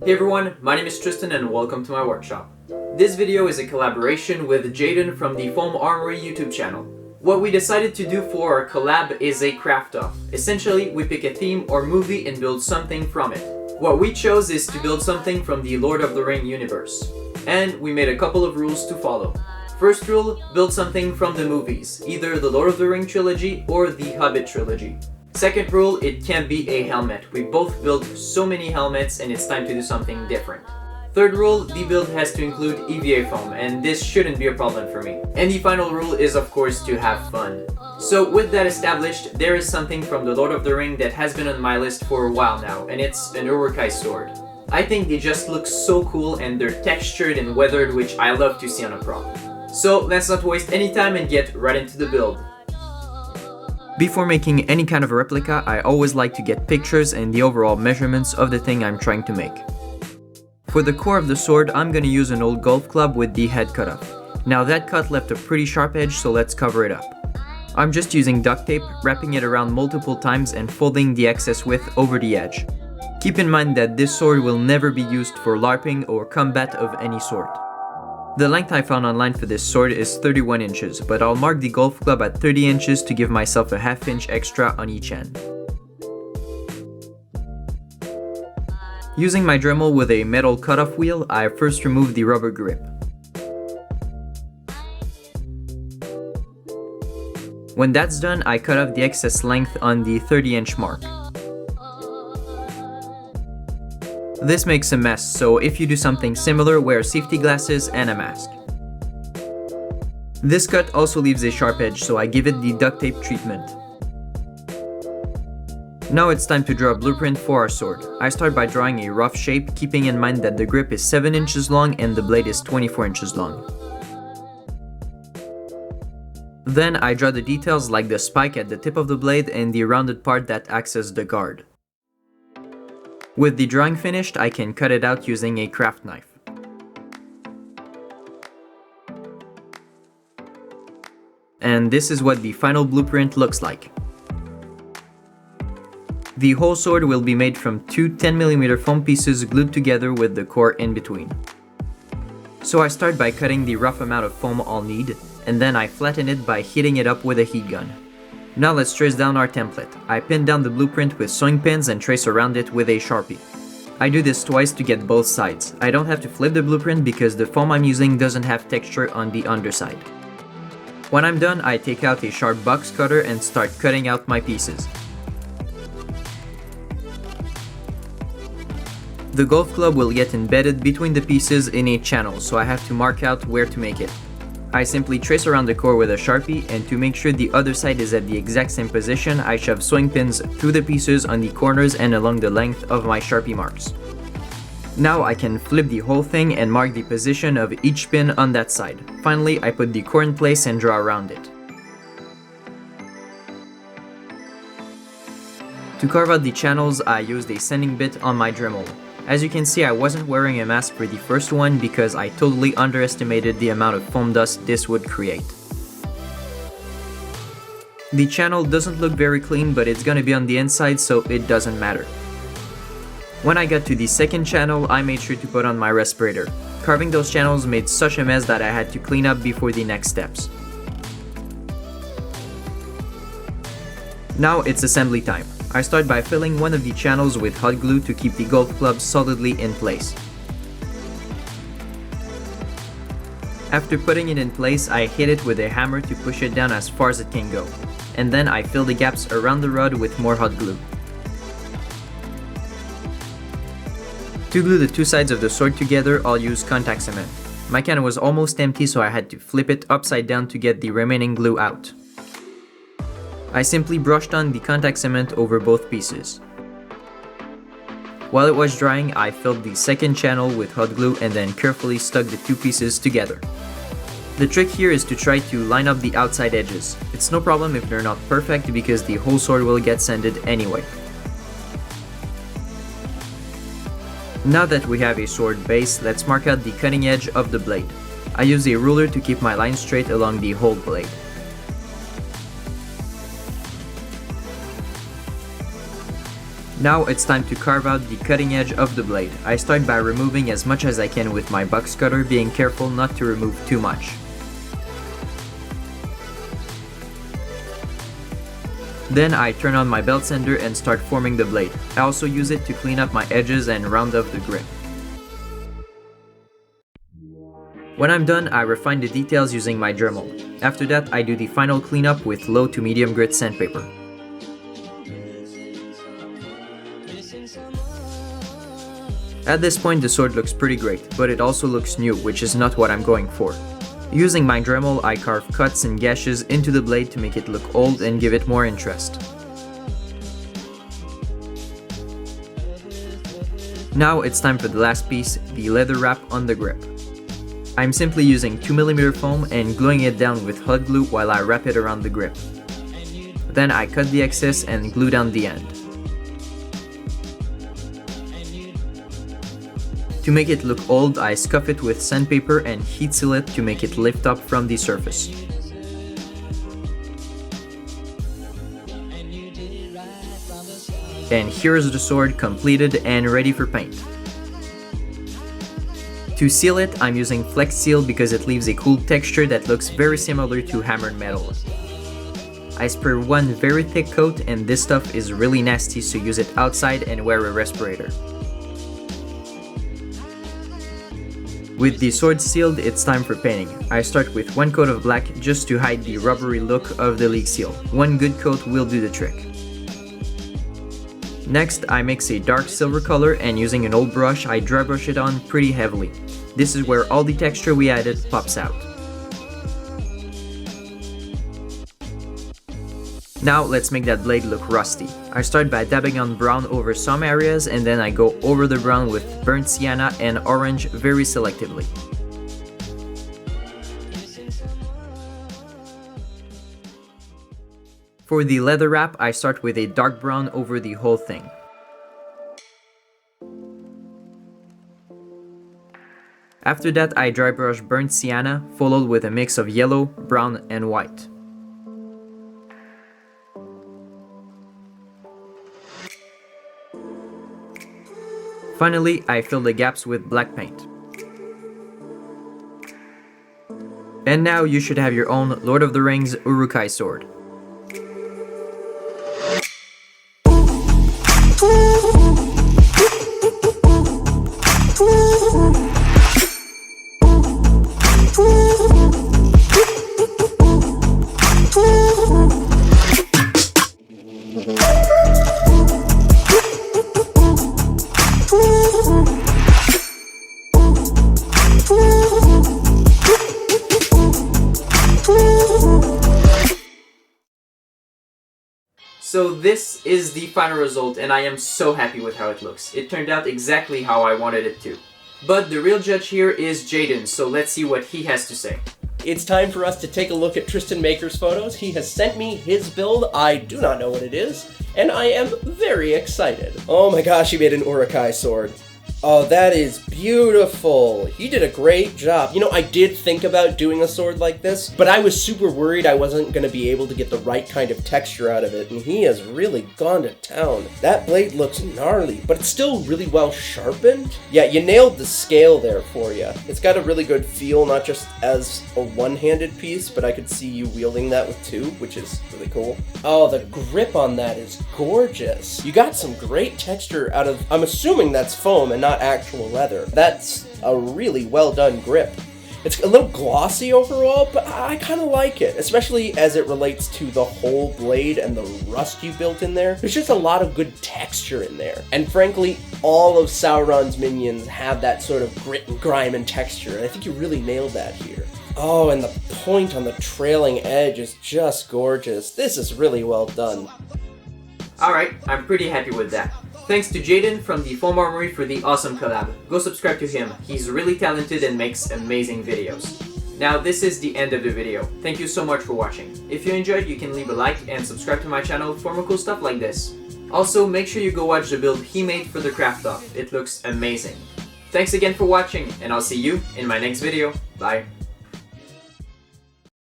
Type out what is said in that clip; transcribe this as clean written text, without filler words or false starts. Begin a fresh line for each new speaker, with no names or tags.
Hey everyone, my name is Tristan and welcome to my workshop. This video is a collaboration with Jaden from the Foam Armory YouTube channel. What we decided to do for our collab is a craft-off. Essentially, we pick a theme or movie and build something from it. What we chose is to build something from the Lord of the Rings universe. And we made a couple of rules to follow. First rule, build something from the movies, either the Lord of the Rings trilogy or the Hobbit trilogy. Second rule, it can't be a helmet. We both built so many helmets and it's time to do something different. Third rule, the build has to include EVA foam, and this shouldn't be a problem for me. And the final rule is of course to have fun. So with that established, there is something from the Lord of the Rings that has been on my list for a while now, and it's an URUK-HAI sword. I think they just look so cool and they're textured and weathered, which I love to see on a prop. So let's not waste any time and get right into the build. Before making any kind of a replica, I always like to get pictures and the overall measurements of the thing I'm trying to make. For the core of the sword, I'm gonna use an old golf club with the head cut off. Now that cut left a pretty sharp edge, so let's cover it up. I'm just using duct tape, wrapping it around multiple times and folding the excess width over the edge. Keep in mind that this sword will never be used for LARPing or combat of any sort. The length I found online for this sword is 31 inches, but I'll mark the golf club at 30 inches to give myself a ½ inch extra on each end. Using my Dremel with a metal cutoff wheel, I first remove the rubber grip. When that's done, I cut off the excess length on the 30-inch mark. This makes a mess, so if you do something similar, wear safety glasses and a mask. This cut also leaves a sharp edge, so I give it the duct tape treatment. Now it's time to draw a blueprint for our sword. I start by drawing a rough shape, keeping in mind that the grip is 7 inches long and the blade is 24 inches long. Then I draw the details like the spike at the tip of the blade and the rounded part that acts as the guard. With the drawing finished, I can cut it out using a craft knife. And this is what the final blueprint looks like. The whole sword will be made from two 10mm foam pieces glued together with the core in between. So I start by cutting the rough amount of foam I'll need, and then I flatten it by heating it up with a heat gun. Now let's trace down our template. I pin down the blueprint with sewing pins and trace around it with a Sharpie. I do this twice to get both sides. I don't have to flip the blueprint because the foam I'm using doesn't have texture on the underside. When I'm done, I take out a sharp box cutter and start cutting out my pieces. The golf club will get embedded between the pieces in a channel, so I have to mark out where to make it. I simply trace around the core with a Sharpie, and to make sure the other side is at the exact same position, I shove sewing pins through the pieces on the corners and along the length of my Sharpie marks. Now I can flip the whole thing and mark the position of each pin on that side. Finally, I put the core in place and draw around it. To carve out the channels, I used a sanding bit on my Dremel. As you can see, I wasn't wearing a mask for the first one because I totally underestimated the amount of foam dust this would create. The channel doesn't look very clean, but it's gonna be on the inside, so it doesn't matter. When I got to the second channel, I made sure to put on my respirator. Carving those channels made such a mess that I had to clean up before the next steps. Now it's assembly time. I start by filling one of the channels with hot glue to keep the golf club solidly in place. After putting it in place, I hit it with a hammer to push it down as far as it can go, and then I fill the gaps around the rod with more hot glue. To glue the two sides of the sword together, I'll use contact cement. My can was almost empty, so I had to flip it upside down to get the remaining glue out. I simply brushed on the contact cement over both pieces. While it was drying, I filled the second channel with hot glue and then carefully stuck the two pieces together. The trick here is to try to line up the outside edges. It's no problem if they're not perfect because the whole sword will get sanded anyway. Now that we have a sword base, let's mark out the cutting edge of the blade. I use a ruler to keep my line straight along the whole blade. Now it's time to carve out the cutting edge of the blade. I start by removing as much as I can with my box cutter, being careful not to remove too much. Then I turn on my belt sander and start forming the blade. I also use it to clean up my edges and round off the grip. When I'm done, I refine the details using my Dremel. After that, I do the final cleanup with low to medium grit sandpaper. At this point, the sword looks pretty great, but it also looks new, which is not what I'm going for. Using my Dremel, I carve cuts and gashes into the blade to make it look old and give it more interest. Now it's time for the last piece, the leather wrap on the grip. I'm simply using 2mm foam and gluing it down with hot glue while I wrap it around the grip. Then I cut the excess and glue down the end. To make it look old, I scuff it with sandpaper and heat seal it to make it lift up from the surface. And here's the sword completed and ready for paint. To seal it, I'm using Flex Seal because it leaves a cool texture that looks very similar to hammered metal. I spray one very thick coat, and this stuff is really nasty, so use it outside and wear a respirator. With the sword sealed, it's time for painting. I start with one coat of black just to hide the rubbery look of the leak seal. One good coat will do the trick. Next, I mix a dark silver color and using an old brush, I dry brush it on pretty heavily. This is where all the texture we added pops out. Now let's make that blade look rusty. I start by dabbing on brown over some areas and then I go over the brown with burnt sienna and orange very selectively. For the leather wrap, I start with a dark brown over the whole thing. After that, I dry brush burnt sienna, followed with a mix of yellow, brown, and white. Finally, I fill the gaps with black paint. And now you should have your own Lord of the Rings URUK-HAI sword. So this is the final result and I am so happy with how it looks. It turned out exactly how I wanted it to. But the real judge here is Jaden, so let's see what he has to say.
It's time for us to take a look at Tristan Maker's photos. He has sent me his build. I do not know what it is, and I am very excited. Oh my gosh, he made an URUK-HAI sword. Oh, that is beautiful. He did a great job. You know, I did think about doing a sword like this, but I was super worried I wasn't going to be able to get the right kind of texture out of it, and he has really gone to town. That blade looks gnarly, but it's still really well sharpened. Yeah, you nailed the scale there for you. It's got a really good feel, not just as a one-handed piece, but I could see you wielding that with two, which is really cool. Oh, the grip on that is gorgeous. You got some great texture out of, I'm assuming that's foam and not actual leather. That's a really well done grip. It's a little glossy overall, but I kind of like it, especially as it relates to the whole blade and the rust you built in there. There's just a lot of good texture in there. And frankly, all of Sauron's minions have that sort of grit and grime and texture, and I think you really nailed that here. Oh, and the point on the trailing edge is just gorgeous. This is really well done.
Alright, I'm pretty happy with that. Thanks to Jaden from the Foam Armory for the awesome collab. Go subscribe to him, he's really talented and makes amazing videos. Now this is the end of the video. Thank you so much for watching. If you enjoyed, you can leave a like and subscribe to my channel for more cool stuff like this. Also, make sure you go watch the build he made for the craft off. It looks amazing. Thanks again for watching, and I'll see you in my next video. Bye.